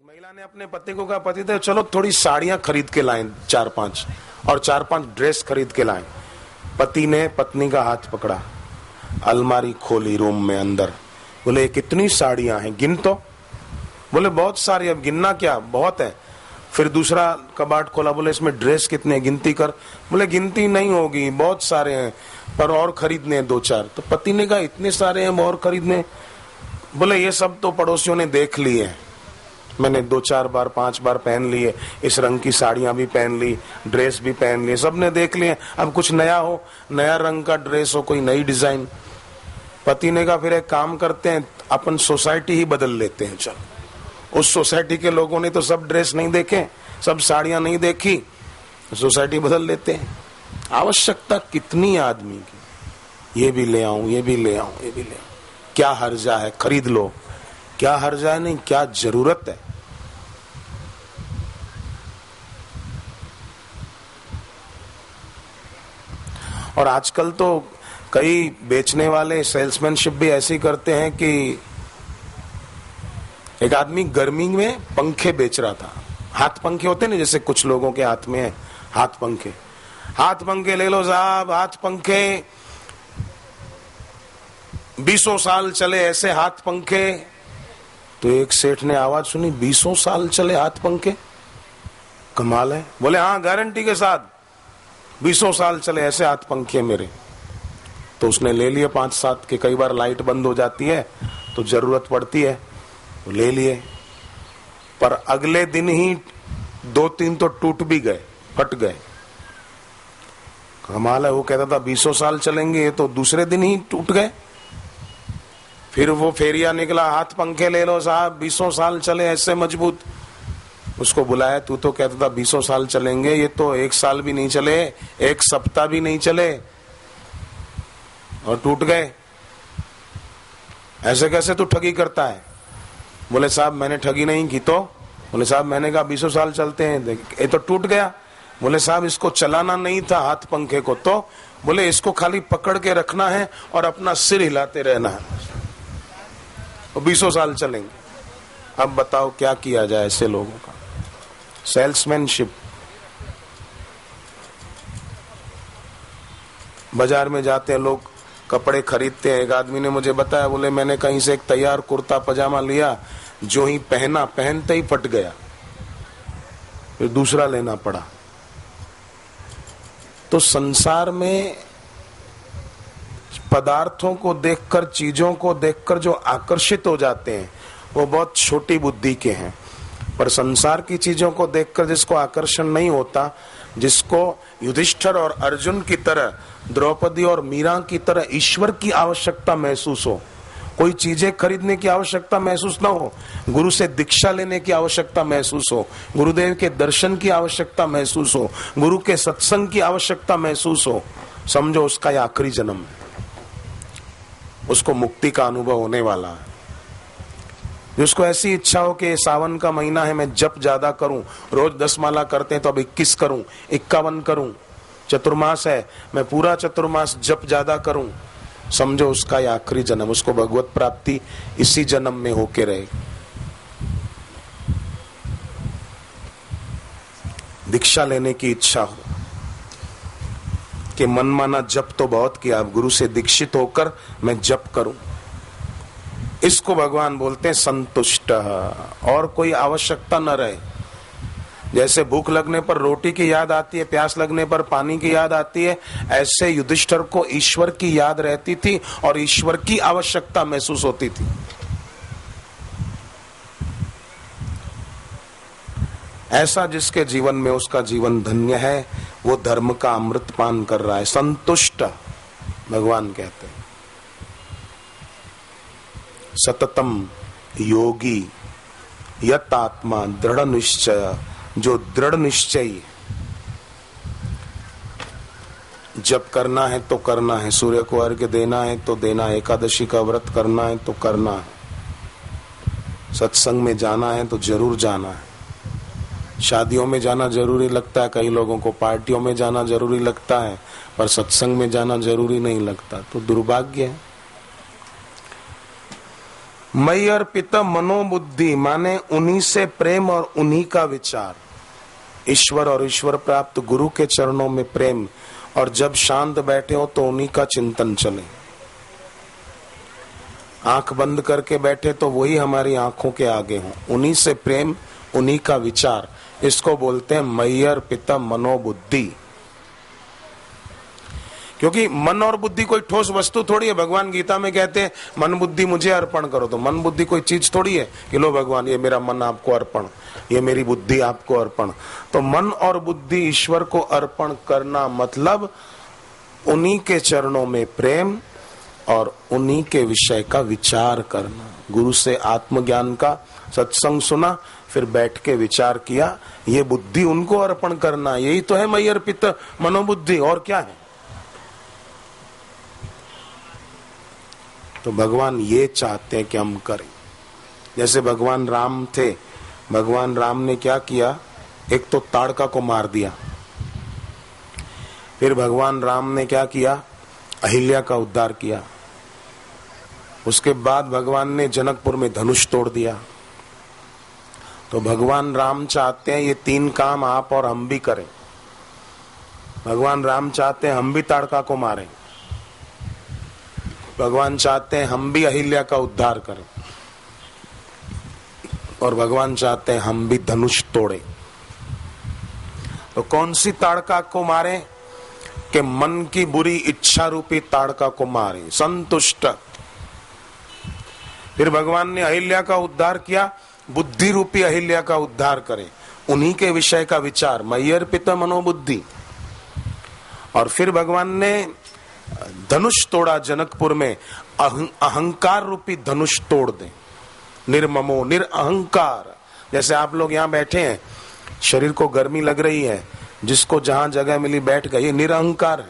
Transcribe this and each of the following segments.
महिला ने अपने पति को कहा, पति थे चलो थोड़ी साड़ियां खरीद के लाएं 4-5 और 4-5 ड्रेस खरीद के लाएं। पति ने पत्नी का हाथ पकड़ा, अलमारी खोली रूम में अंदर, बोले कितनी साड़ियां हैं, गिन तो। बोले बहुत सारी, अब गिनना क्या, बहुत है। फिर दूसरा कबाड़ खोला, बोले इसमें ड्रेस कितने, गिनती कर। बोले गिनती नहीं होगी, बहुत सारे हैं, पर और खरीदने हैं 2-4। तो पति ने कहा इतने सारे हैं और खरीदने। बोले ये सब तो पड़ोसियों ने देख लिए हैं, मैंने 2-4 बार 5 बार पहन लिए, इस रंग की साड़ियां भी पहन ली, ड्रेस भी पहन ली, सबने देख लिए। अब कुछ नया हो, नया रंग का ड्रेस हो, कोई नई डिजाइन। पति ने कहा फिर एक काम करते हैं, अपन सोसाइटी ही बदल लेते हैं। चल, उस सोसाइटी के लोगों ने तो सब ड्रेस नहीं देखे, सब साड़ियां नहीं देखी, सोसाइटी बदल लेते हैं। आवश्यकता कितनी आदमी की, ये भी ले आऊं, ये भी ले आऊं, ये भी ले आऊं, क्या हर्जा है, खरीद लो, क्या हर्जा है, नहीं क्या जरूरत है। और आजकल तो कई बेचने वाले सेल्समैनशिप भी ऐसी करते हैं कि एक आदमी गर्मी में पंखे बेच रहा था, हाथ पंखे होते ना जैसे कुछ लोगों के हाथ में है हाथ पंखे, हाथ पंखे ले लो साहब, हाथ पंखे 20 साल चले ऐसे हाथ पंखे। तो एक सेठ ने आवाज सुनी, 20 साल चले हाथ पंखे, कमाल है। बोले हाँ गारंटी के साथ 20 साल चले ऐसे हाथ पंखे मेरे। तो उसने ले लिए 5-7 के, कई बार लाइट बंद हो जाती है तो जरूरत पड़ती है, तो ले लिए। पर अगले दिन ही 2-3 तो टूट भी गए, फट गए। कमाल है, वो कहता था 20 साल चलेंगे, ये तो दूसरे दिन ही टूट गए। फिर वो फेरिया निकला, हाथ पंखे ले लो साहब 20 साल चले ऐसे मजबूत। उसको बुलाया, तू तो कहता था 20 साल चलेंगे, ये तो 1 साल भी नहीं चले, 1 सप्ताह भी नहीं चले और टूट गए। ऐसे कैसे तू ठगी करता है? बोले साहब मैंने ठगी नहीं की। तो बोले साहब मैंने कहा 20 साल चलते हैं, ये तो टूट गया। बोले साहब इसको चलाना नहीं था हाथ पंखे को। तो बोले इसको खाली पकड़ के रखना है और अपना सिर हिलाते रहना है, 20 साल चलेंगे। अब बताओ क्या किया जाए ऐसे लोगों का? सेल्समैनशिप। बाजार में जाते हैं लोग, कपड़े खरीदते हैं। एक आदमी ने मुझे बताया, बोले मैंने कहीं से एक तैयार कुर्ता पजामा लिया, जो ही पहना पहनते ही फट गया, फिर दूसरा लेना पड़ा। तो संसार में पदार्थों को देखकर, चीजों को देखकर जो आकर्षित हो जाते हैं वो बहुत छोटी बुद्धि के हैं। पर संसार की चीजों को देखकर जिसको आकर्षण नहीं होता, जिसको युधिष्ठिर और अर्जुन की तरह, द्रौपदी और मीरा की तरह ईश्वर की आवश्यकता महसूस हो, कोई चीजें खरीदने की आवश्यकता महसूस ना हो, गुरु से दीक्षा लेने की आवश्यकता महसूस हो, गुरुदेव के दर्शन की आवश्यकता महसूस हो, गुरु के सत्संग की आवश्यकता महसूस हो, समझो उसका यह आखिरी जन्म है, उसको मुक्ति का अनुभव होने वाला है। जिसको ऐसी इच्छा हो कि सावन का महीना है, मैं जप ज्यादा करूं, रोज 10 माला करते हैं तो अब 21 करूं, 51 करूं, चतुर्मास है मैं पूरा चतुर्मास जप ज्यादा करूं, समझो उसका यह आखिरी जन्म, उसको भगवत प्राप्ति इसी जन्म में होके रहे। दीक्षा लेने की इच्छा हो कि मनमाना जप तो बहुत किया, अब गुरु से दीक्षित होकर मैं जप करूं, इसको भगवान बोलते हैं संतुष्ट। और कोई आवश्यकता न रहे। जैसे भूख लगने पर रोटी की याद आती है, प्यास लगने पर पानी की याद आती है, ऐसे युधिष्ठिर को ईश्वर की याद रहती थी और ईश्वर की आवश्यकता महसूस होती थी। ऐसा जिसके जीवन में उसका जीवन धन्य है, वो धर्म का अमृत पान कर रहा है। संतुष्ट भगवान कहते हैं। सततम योगी यत आत्मा दृढ़ निश्चय, जो दृढ़ निश्चयी, जब करना है तो करना है, सूर्य को अर्घ्य देना है तो देना है, एकादशी का व्रत करना है तो करना है, सत्संग में जाना है तो जरूर जाना है। शादियों में जाना जरूरी लगता है कई लोगों को, पार्टियों में जाना जरूरी लगता है, पर सत्संग में जाना जरूरी नहीं लगता, तो दुर्भाग्य है। मयि अर्पित मनोबुद्धि माने उन्हीं से प्रेम और उन्हीं का विचार। ईश्वर और ईश्वर प्राप्त गुरु के चरणों में प्रेम, और जब शांत बैठे हो तो उन्हीं का चिंतन चले। आंख बंद करके बैठे तो वही हमारी आंखों के आगे हो, उन्हीं से प्रेम उन्हीं का विचार। इसको बोलते हैं मयि अर्पित मनोबुद्धि। क्योंकि मन और बुद्धि कोई ठोस वस्तु थोड़ी है। भगवान गीता में कहते हैं मन बुद्धि मुझे अर्पण करो, तो मन बुद्धि कोई चीज थोड़ी है कि लो भगवान ये मेरा मन आपको अर्पण, ये मेरी बुद्धि आपको अर्पण। तो मन और बुद्धि ईश्वर को अर्पण करना मतलब उन्हीं के चरणों में प्रेम और उन्हीं के विषय का विचार करना। गुरु से आत्मज्ञान का सत्संग सुना, फिर बैठ के विचार किया, ये बुद्धि उनको अर्पण करना। यही तो है मयि अर्पित मनोबुद्धि, और क्या है। तो भगवान ये चाहते हैं कि हम करें। जैसे भगवान राम थे, भगवान राम ने क्या किया, एक तो ताड़का को मार दिया। फिर भगवान राम ने क्या किया, अहिल्या का उद्धार किया। उसके बाद भगवान ने जनकपुर में धनुष तोड़ दिया। तो भगवान राम चाहते हैं ये तीन काम आप और हम भी करें। भगवान राम चाहते हैं हम भी ताड़का को मारें, भगवान चाहते हैं हम भी अहिल्या का उद्धार करें, और भगवान चाहते हैं हम भी धनुष तोड़े। तो कौन सी ताड़का को मारे, कि मन की बुरी इच्छा रूपी ताड़का को मारे, संतुष्ट। फिर भगवान ने अहिल्या का उद्धार किया, बुद्धि रूपी अहिल्या का उद्धार करें, उन्हीं के विषय का विचार, मयि अर्पित मनोबुद्धि। और फिर भगवान ने धनुष तोड़ा जनकपुर में, अहंकार रूपी धनुष तोड़ दे, निर्ममो निरअहंकार। जैसे आप लोग यहाँ बैठे हैं, शरीर को गर्मी लग रही है, जिसको जहां जगह मिली बैठ गए, ये निरअहकार है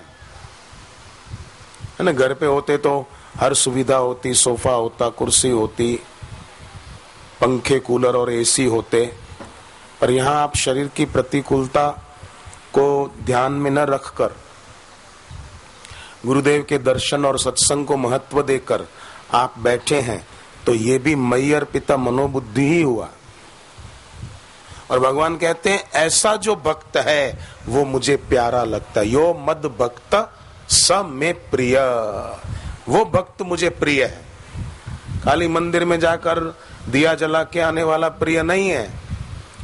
ना। घर पे होते तो हर सुविधा होती, सोफा होता, कुर्सी होती, पंखे, कूलर और एसी होते, पर यहाँ आप शरीर की प्रतिकूलता को ध्यान में न रखकर, गुरुदेव के दर्शन और सत्संग को महत्व देकर आप बैठे हैं, तो ये भी मयि अर्पित मनोबुद्धि ही हुआ। और भगवान कहते हैं ऐसा जो भक्त है वो मुझे प्यारा लगता है। यो मद भक्त स में प्रिय, वो भक्त मुझे प्रिय है। खाली मंदिर में जाकर दिया जला के आने वाला प्रिय नहीं है,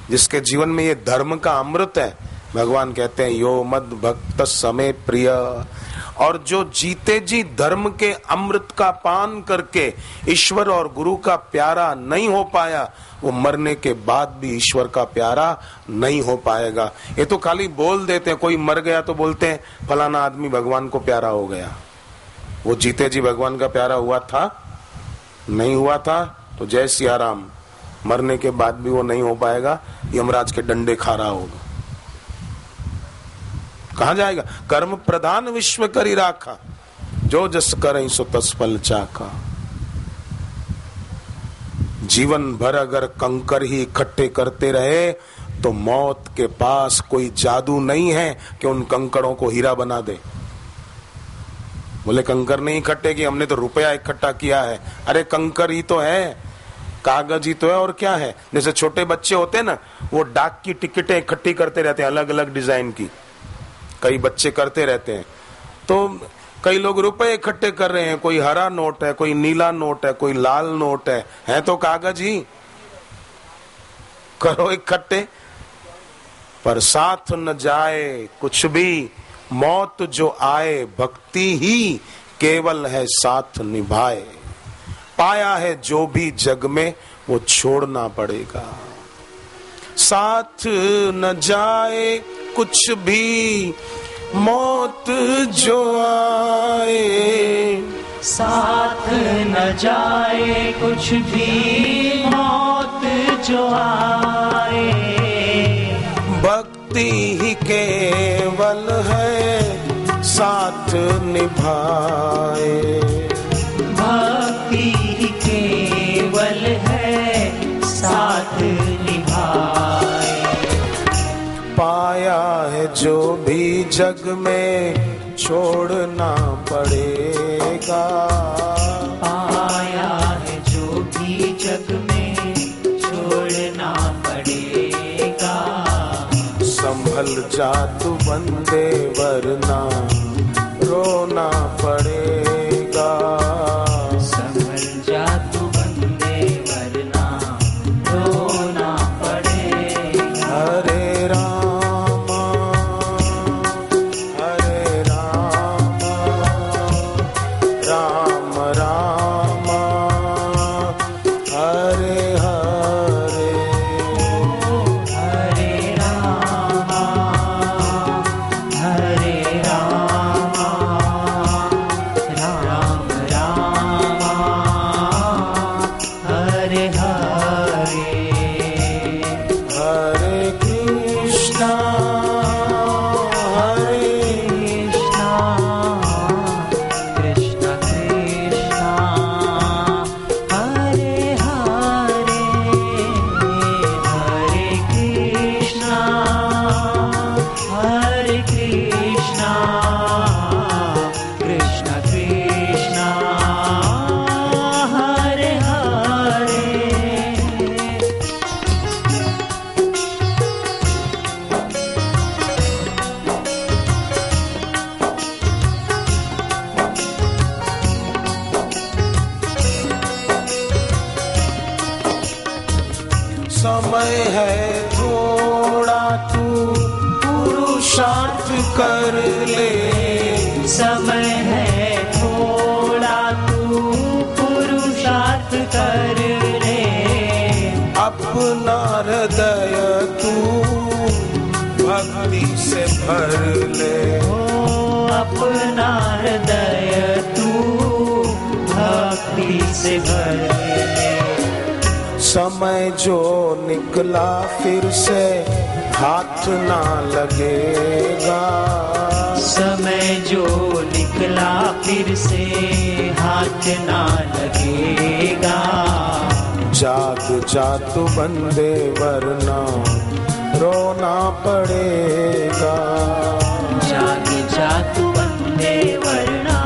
जिसके जीवन में ये धर्म का अमृत है। भगवान कहते हैं यो मद भक्त समय प्रिय। और जो जीते जी धर्म के अमृत का पान करके ईश्वर और गुरु का प्यारा नहीं हो पाया, वो मरने के बाद भी ईश्वर का प्यारा नहीं हो पाएगा। ये तो खाली बोल देते हैं, कोई मर गया तो बोलते हैं फलाना आदमी भगवान को प्यारा हो गया। वो जीते जी भगवान का प्यारा हुआ था? नहीं हुआ था। तो जय सिया राम, मरने के बाद भी वो नहीं हो पाएगा, यमराज के डंडे खा रहा होगा। कहां जाएगा? कर्म प्रधान विश्व करी राखा, जो जस करई सो तस फल चाखा। जीवन भर अगर कंकर ही इकट्ठे करते रहे तो मौत के पास कोई जादू नहीं है कि उन कंकड़ों को हीरा बना दे। बोले कंकर नहीं इकट्ठे किए, हमने तो रुपया इकट्ठा किया है। अरे कंकर ही तो है, कागज ही तो है, और क्या है। जैसे छोटे बच्चे होते हैं ना, वो डाक की टिकटें इकट्ठी करते रहते हैं, अलग अलग डिजाइन की, कई बच्चे करते रहते हैं। तो कई लोग रुपए इकट्ठे कर रहे हैं, कोई हरा नोट है, कोई नीला नोट है, कोई लाल नोट है तो कागज ही। करो इकट्ठे, पर साथ न जाए कुछ भी, मौत जो आए भक्ति ही केवल है साथ निभाए। पाया है जो भी जग में वो छोड़ना पड़ेगा। साथ न जाए कुछ भी, मौत जो आए, साथ न जाए कुछ भी, मौत जो आए। भक्ति ही केवल है साथ निभाए। भक्ति ही केवल है साथ निभाए। पाया है जो भी जग में छोड़ना पड़ेगा। पाया है जो भी जग में छोड़ना पड़ेगा। संभल जा तू बंदे वरना रोना पड़ेगा। संभल जा तू बंदे वरना रोना पड़ेगा। हरे रामा राम राम हरे हरे। हरे रामा राम रामा हरे हरे। हरे कृष्णा कृष्ण कृष्ण हरे हरे। हरे कृष्णा कृष्ण कृष्ण हरे हरे। समय है थोड़ा तू पुरुषार्थ कर ले। समय है थोड़ा तू पुरुषार्थ कर ले। अपना हृदय तू भक्ति से भर ले। अपना हृदय तू भक्ति से भर ले। समय जो निकला फिर से हाथ ना लगेगा। समय जो निकला फिर से हाथ ना लगेगा। जाग जा तू बंदे वरना रोना पड़ेगा। जाग जा तू बंदे वरना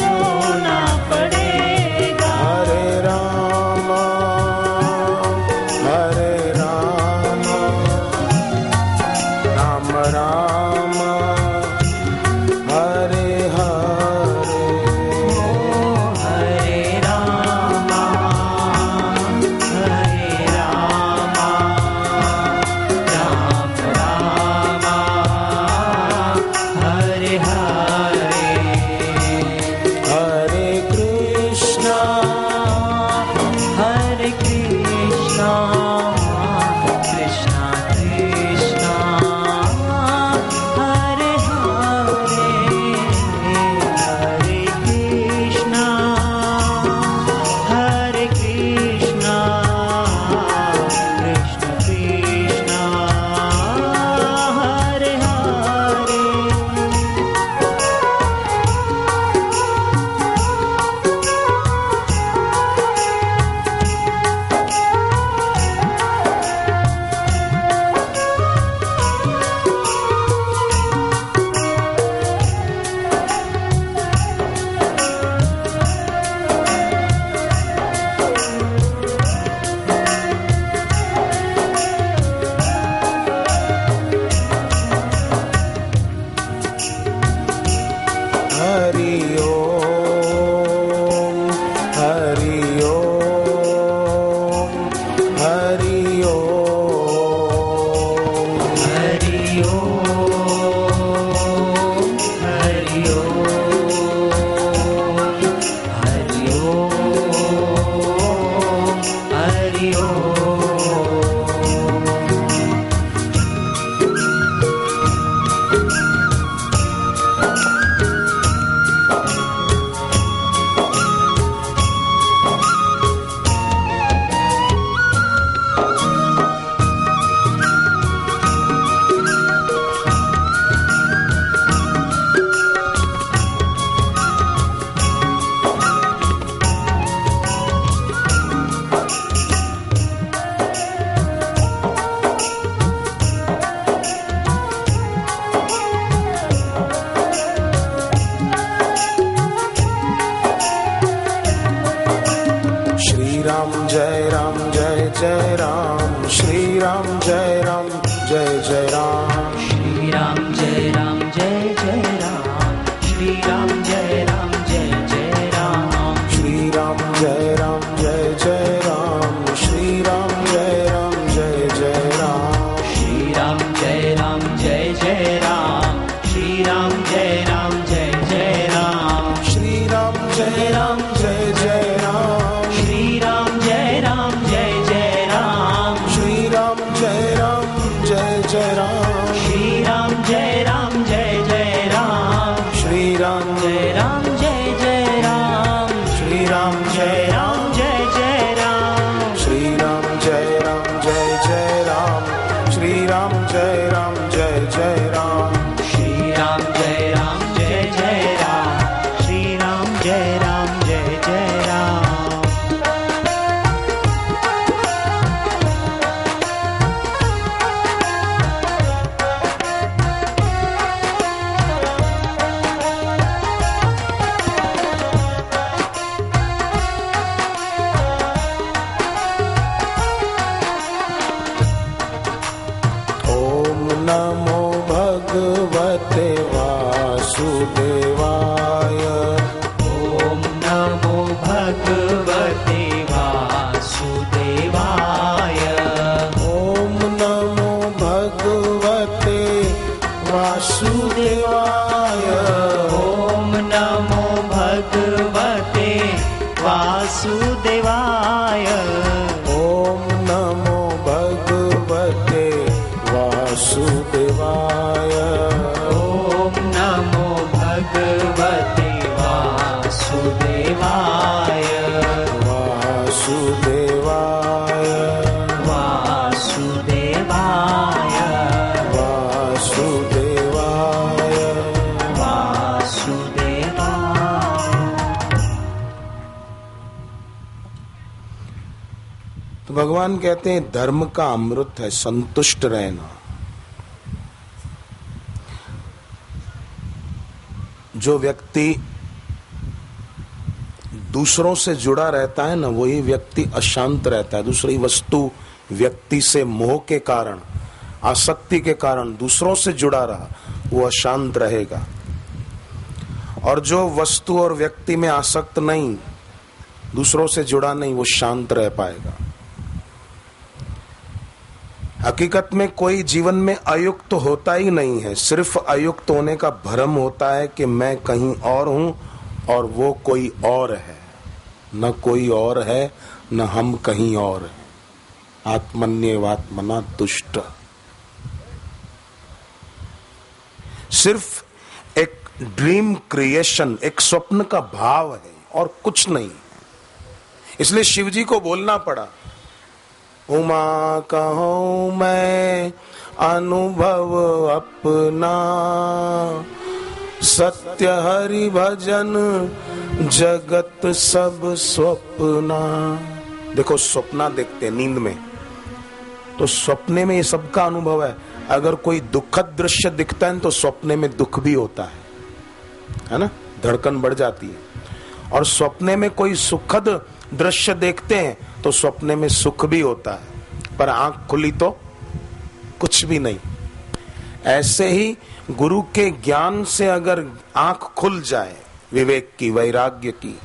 रोना पड़ेगा। हरे राम राम राम हरे हरे। हरे रामा राम रामा हरे हरे। हरे कृष्णा कृष्ण कृष्ण हरे हरे। हरे कृष्ण कृष्ण कृष्ण हरे हरे। हरि ओम हरि ओम हरि ओम। हरि ओम हरि ओम हरि ओम हरि ओम। जय राम, श्री राम जय राम, जय जय राम, श्री राम जय राम, जय जय राम, श्री राम जय राम, जय जय राम, श्री राम जय राम, जय जय राम, श्री राम जय राम, जय जय राम, श्री राम जय राम, जय जय राम, श्री राम जय राम, जय जय राम, श्री राम जय राम, जय जय राम, श्री राम जय राम, जय जय राम, श्री राम जय राम, जय जय राम, श्री राम जय राम, जय जय राम, श्री राम जय राम, जय जय राम, श्री राम जय राम, जय जय राम, श्री राम जय राम, जय जय राम, श्री राम जय राम, जय जय राम, श्री राम जय राम, जय जय राम, श्री राम जय राम, जय जय राम, ओम नमो भगवते वासुदेवाय, ओम नमो भगवते वासुदेवाय, ओम नमो भगवते वासुदेवाय, ओम नमो भगवते वासुदेवाय, ओम नमो भगवते वासुदेवाय, ओम नमो भगवते वासुदेवाय, वासुदेवाय, वासुदेवाय, वासुदेवाय, वासुदेवाय। तो भगवान कहते हैं धर्म का अमृत है संतुष्ट रहना। जो व्यक्ति दूसरों से जुड़ा रहता है ना, वही व्यक्ति अशांत रहता है। दूसरी वस्तु व्यक्ति से मोह के कारण, आसक्ति के कारण दूसरों से जुड़ा रहा, वो अशांत रहेगा। और जो वस्तु और व्यक्ति में आसक्त नहीं, दूसरों से जुड़ा नहीं, वो शांत रह पाएगा। हकीकत में कोई जीवन में अयुक्त होता ही नहीं है, सिर्फ अयुक्त होने का भ्रम होता है कि मैं कहीं और हूं और वो कोई और है। न कोई और है, न हम कहीं और हैं। आत्मन्येवात्मना तुष्ट। सिर्फ एक ड्रीम क्रिएशन, एक स्वप्न का भाव है और कुछ नहीं। इसलिए शिव जी को बोलना पड़ा, उमा कहूँ मैं अनुभव अपना, सत्य हरि भजन जगत सब स्वप्ना। देखो स्वप्ना देखते हैं नींद में, तो सपने में ये सबका अनुभव है। अगर कोई दुखद दृश्य दिखता है तो सपने में दुख भी होता है ना, धड़कन बढ़ जाती है। और सपने में कोई सुखद दृश्य देखते हैं तो सपने में सुख भी होता है, पर आंख खुली तो कुछ भी नहीं। ऐसे ही गुरु के ज्ञान से अगर आंख खुल जाए, विवेक की, वैराग्य की,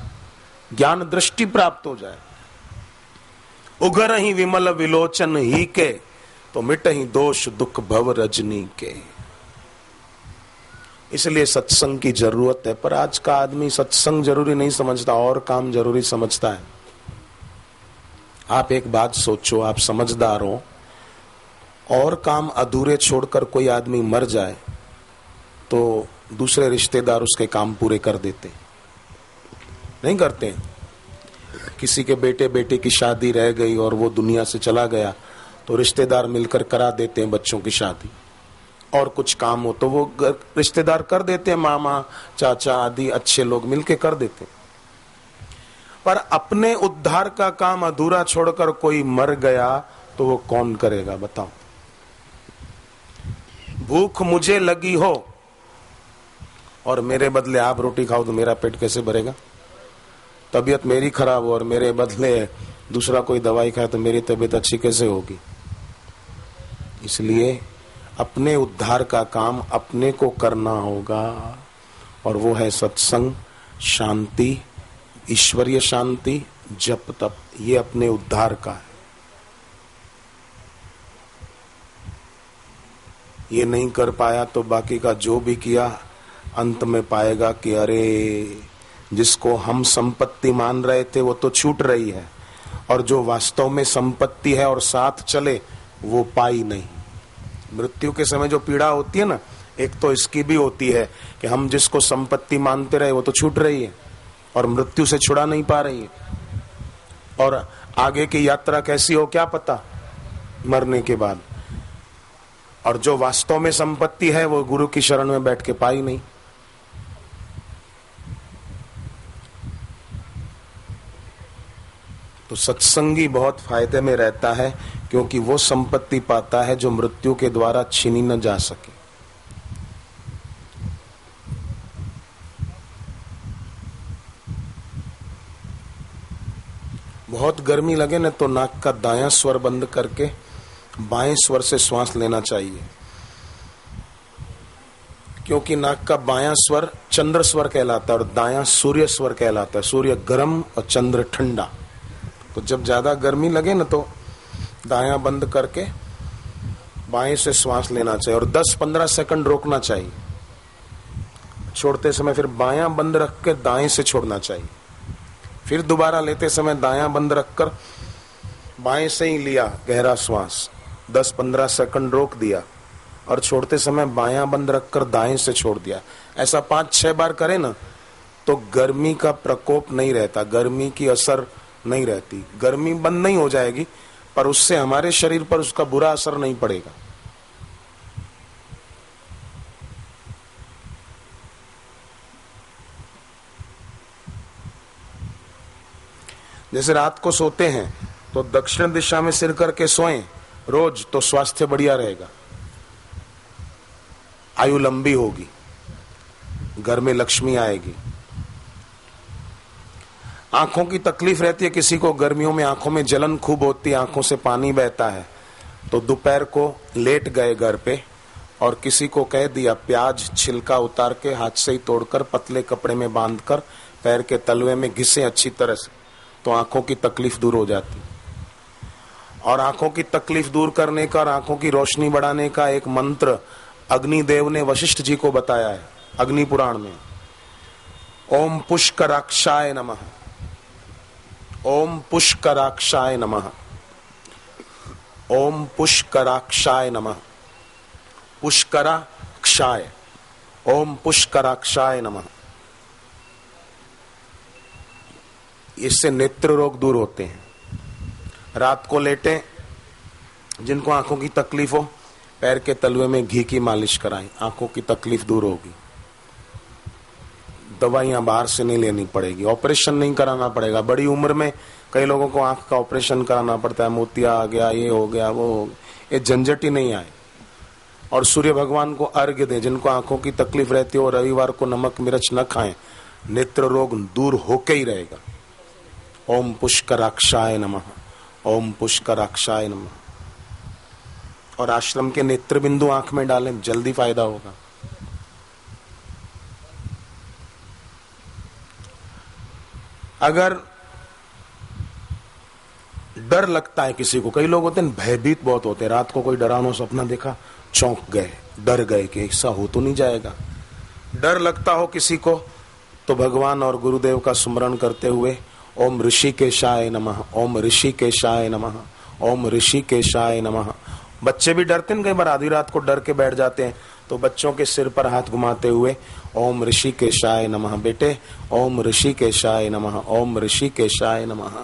ज्ञान दृष्टि प्राप्त हो जाए, उगर ही विमल विलोचन ही के, तो मिट ही दोष दुख भव रजनी के। इसलिए सत्संग की जरूरत है। पर आज का आदमी सत्संग जरूरी नहीं समझता, और काम जरूरी समझता है। आप एक बात सोचो, आप समझदार हो, और काम अधूरे छोड़कर कोई आदमी मर जाए तो दूसरे रिश्तेदार उसके काम पूरे कर देते, नहीं करते? किसी के बेटे बेटे की शादी रह गई और वो दुनिया से चला गया तो रिश्तेदार मिलकर करा देते हैं बच्चों की शादी। और कुछ काम हो तो वो रिश्तेदार कर देते हैं, मामा चाचा आदि अच्छे लोग मिलके कर देते। पर अपने उद्धार का काम अधूरा छोड़कर कोई मर गया तो वो कौन करेगा बताओ? भूख मुझे लगी हो और मेरे बदले आप रोटी खाओ तो मेरा पेट कैसे भरेगा? तबीयत मेरी खराब हो और मेरे बदले दूसरा कोई दवाई खाए तो मेरी तबीयत अच्छी कैसे होगी। इसलिए अपने उद्धार का काम अपने को करना होगा, और वो है सत्संग, शांति, ईश्वरीय शांति, जप तप। ये अपने उद्धार का है। ये नहीं कर पाया तो बाकी का जो भी किया अंत में पाएगा कि अरे, जिसको हम संपत्ति मान रहे थे वो तो छूट रही है, और जो वास्तव में संपत्ति है और साथ चले वो पाई नहीं। मृत्यु के समय जो पीड़ा होती है ना, एक तो इसकी भी होती है कि हम जिसको संपत्ति मानते रहे वो तो छूट रही है और मृत्यु से छुड़ा नहीं पा रही है, और आगे की यात्रा कैसी हो क्या पता मरने के बाद। और जो वास्तव में संपत्ति है वो गुरु की शरण में बैठ के पाई नहीं। तो सत्संगी बहुत फायदे में रहता है, क्योंकि वो संपत्ति पाता है जो मृत्यु के द्वारा छीनी न जा सके। बहुत गर्मी लगे ना तो नाक का दायां स्वर बंद करके बाएं स्वर से श्वास लेना चाहिए, क्योंकि नाक का बायां स्वर चंद्र स्वर कहलाता है और दायां सूर्य स्वर कहलाता है। सूर्य गर्म और चंद्र ठंडा। तो जब ज्यादा गर्मी लगे ना तो दायां बंद करके बाएं से श्वास लेना चाहिए और 10-15 सेकंड रोकना चाहिए। छोड़ते समय फिर बायां बंद रख के दाएं से छोड़ना चाहिए। फिर दोबारा लेते समय दायां बंद रखकर बाएं से ही लिया गहरा श्वास, 10-15 सेकंड रोक दिया और छोड़ते समय बायां बंद रखकर दाएं से छोड़ दिया। ऐसा 5-6 बार करें ना तो गर्मी का प्रकोप नहीं रहता, गर्मी की असर नहीं रहती। गर्मी बंद नहीं हो जाएगी पर उससे हमारे शरीर पर उसका बुरा असर नहीं पड़ेगा। जैसे रात को सोते हैं तो दक्षिण दिशा में सिर करके सोएं रोज, तो स्वास्थ्य बढ़िया रहेगा, आयु लंबी होगी, घर में लक्ष्मी आएगी। आंखों की तकलीफ रहती है किसी को, गर्मियों में आंखों में जलन खूब होती है, आंखों से पानी बहता है, तो दोपहर को लेट गए घर पे और किसी को कह दिया प्याज छिलका उतार के हाथ से ही तोड़कर पतले कपड़े में बांधकर पैर के तलवे में घिसे अच्छी तरह से, तो आंखों की तकलीफ दूर हो जाती। और आंखों की तकलीफ दूर करने का और आंखों की रोशनी बढ़ाने का एक मंत्र अग्निदेव ने वशिष्ठ जी को बताया है अग्नि पुराण में। ओम पुष्कराक्षाय नमः, ओम पुष्कराक्षाय नमः, ओम पुष्कराक्षाय नमः, पुष्कराक्षाय, ओम पुष्कराक्षाय नमः। इससे नेत्र रोग दूर होते हैं। रात को लेटे, जिनको आंखों की तकलीफ हो पैर के तलवे में घी की मालिश कराएं, आंखों की तकलीफ दूर होगी। दवाइयां बाहर से नहीं लेनी पड़ेगी, ऑपरेशन नहीं कराना पड़ेगा। बड़ी उम्र में कई लोगों को आंख का ऑपरेशन कराना पड़ता है, मोतिया आ गया, ये हो गया, वो हो गया, ये झंझट ही नहीं आए। और सूर्य भगवान को अर्घ्य दें, जिनको आंखों की तकलीफ रहती हो रविवार को नमक मिर्च न खाएं, नेत्र रोग दूर होके ही रहेगा। ओम पुष्कराक्षाय नमः, ओम पुष्कराक्षाय नमः। और आश्रम के नेत्र बिंदु आंख में डालें, जल्दी फायदा होगा। अगर डर लगता है किसी को, कई लोग होते हैं भयभीत बहुत होते हैं, रात को कोई डरावना सपना देखा चौंक गए, डर गए कि ऐसा हो तो नहीं जाएगा। डर लगता हो किसी को तो भगवान और गुरुदेव का स्मरण करते हुए ओम ऋषिकेशाय नमः, ओम ऋषिकेशाय नमः, ओम ऋषिकेशाय नमः। बच्चे भी डरते हैं, कई बार आधी रात को डर के बैठ जाते हैं, तो बच्चों के सिर पर हाथ घुमाते हुए ओम ऋषिकेशाय नमः, बेटे ओम ऋषिकेशाय नमः, ओम ऋषिकेशाय नमः,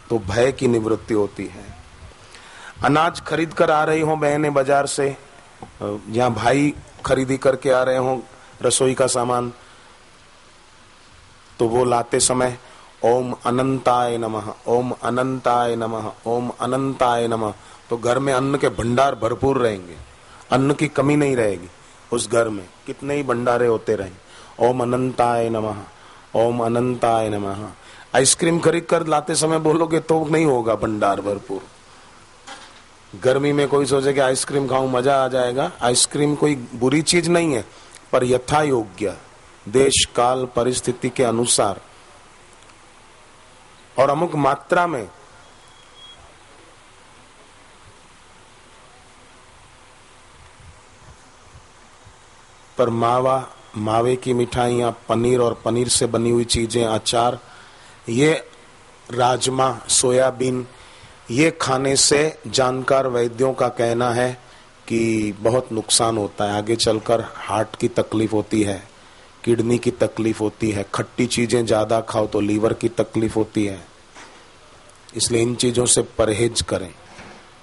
तो भय की निवृत्ति होती है। अनाज खरीद कर आ रही हो बहनें बाजार से, या भाई खरीदी करके आ रहे हो रसोई का सामान, तो वो लाते समय ओम अनंताय नमः, ओम अनंताय नमः, ओम अनंताय नमः, तो घर में अन्न के भंडार भरपूर रहेंगे, अन्न की कमी नहीं रहेगी उस घर में, कितने ही भंडारे होते रहें। ओम अनंताय नमः, ओम अनंताय नमः। आइसक्रीम खरीद कर लाते समय बोलोगे तो नहीं होगा भंडार भरपूर। गर्मी में कोई सोचे कि आइसक्रीम खाऊं मजा आ जाएगा, आइसक्रीम कोई बुरी चीज नहीं है, पर यथा योग्य देश काल परिस्थिति के अनुसार और अमुक मात्रा में। पर मावे की मिठाइयाँ, पनीर और पनीर से बनी हुई चीजें, अचार, ये राजमा, सोयाबीन, ये खाने से जानकार वैद्यों का कहना है कि बहुत नुकसान होता है। आगे चलकर हार्ट की तकलीफ होती है, किडनी की तकलीफ होती है, खट्टी चीजें ज्यादा खाओ तो लीवर की तकलीफ होती है। इसलिए इन चीजों से परहेज करें,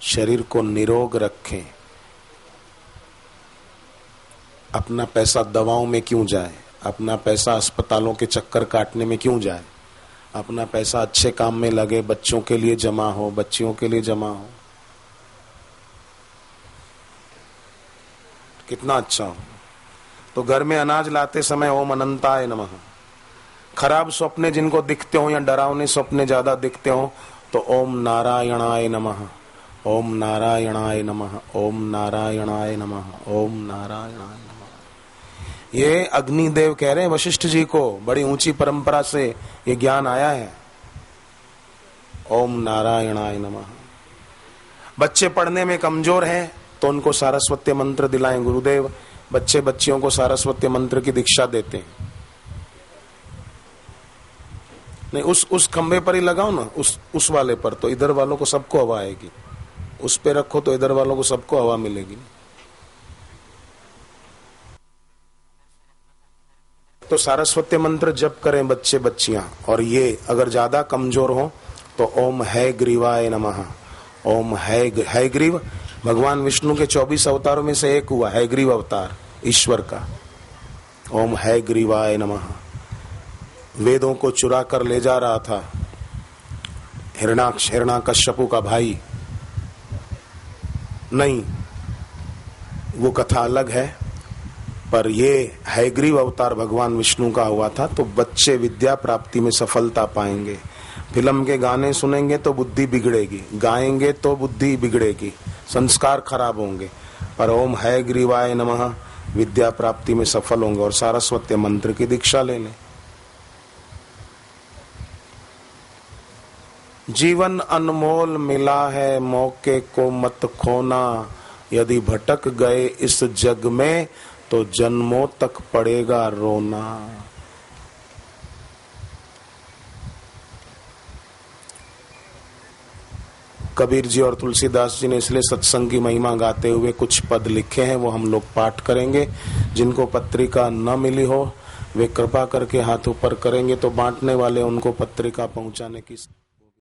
शरीर को निरोग रखें। अपना पैसा दवाओं में क्यों जाए, अपना पैसा अस्पतालों के चक्कर काटने में क्यों जाए, अपना पैसा अच्छे काम में लगे, बच्चों के लिए जमा हो, बच्चियों के लिए जमा हो, कितना अच्छा हो। तो घर में अनाज लाते समय ओम अनंताय नमः। खराब सपने जिनको दिखते हो या डरावने सपने ज्यादा दिखते हो तो ओम नारायणाय नमः, ओम नारायणाय नमः, ओम नारायणाय नमः, ओम नारायणाय नमः। ये अग्निदेव कह रहे हैं वशिष्ठ जी को, बड़ी ऊंची परंपरा से ये ज्ञान आया है। ओम नारायणाय नमः। बच्चे पढ़ने में कमजोर हैं तो उनको सारस्वती मंत्र दिलाएं। गुरुदेव बच्चे बच्चियों को सारस्वती मंत्र की दीक्षा देते हैं। नहीं, उस खंबे पर ही लगाओ ना, उस वाले पर, तो इधर वालों को सबको हवा आएगी। उस पे रखो तो इधर वालों को सबको हवा मिलेगी। तो सारस्वती मंत्र जप करें बच्चे बच्चियां। और ये अगर ज्यादा कमजोर हो तो ओम है ग्रीवाय नमः। ओम है ग्रीव भगवान विष्णु के 24 अवतारों में से एक हुआ है ग्रीव अवतार ईश्वर का। ओम है ग्रीवाय नमः। वेदों को चुरा कर ले जा रहा था हिरण्यकश्यपु का भाई। नहीं, वो कथा अलग है, पर ये हैग्रीव अवतार भगवान विष्णु का हुआ था। तो बच्चे विद्या प्राप्ति में सफलता पाएंगे। फिल्म के गाने सुनेंगे तो बुद्धि बिगड़ेगी, गाएंगे तो बुद्धि बिगड़ेगी, संस्कार खराब होंगे। पर ओम हैग्रीवाय नमः विद्या प्राप्ति में सफल होंगे और सारस्वती मंत्र की दीक्षा ले लें। जीवन अनमोल मिला है, मौके को मत खोना। यदि भटक गए इस जग में तो जन्मों तक पड़ेगा रोना। कबीर जी और तुलसीदास जी ने इसलिए सत्संग की महिमा गाते हुए कुछ पद लिखे हैं, वो हम लोग पाठ करेंगे। जिनको पत्रिका न मिली हो वे कृपा करके हाथ ऊपर करेंगे तो बांटने वाले उनको पत्रिका पहुंचाने की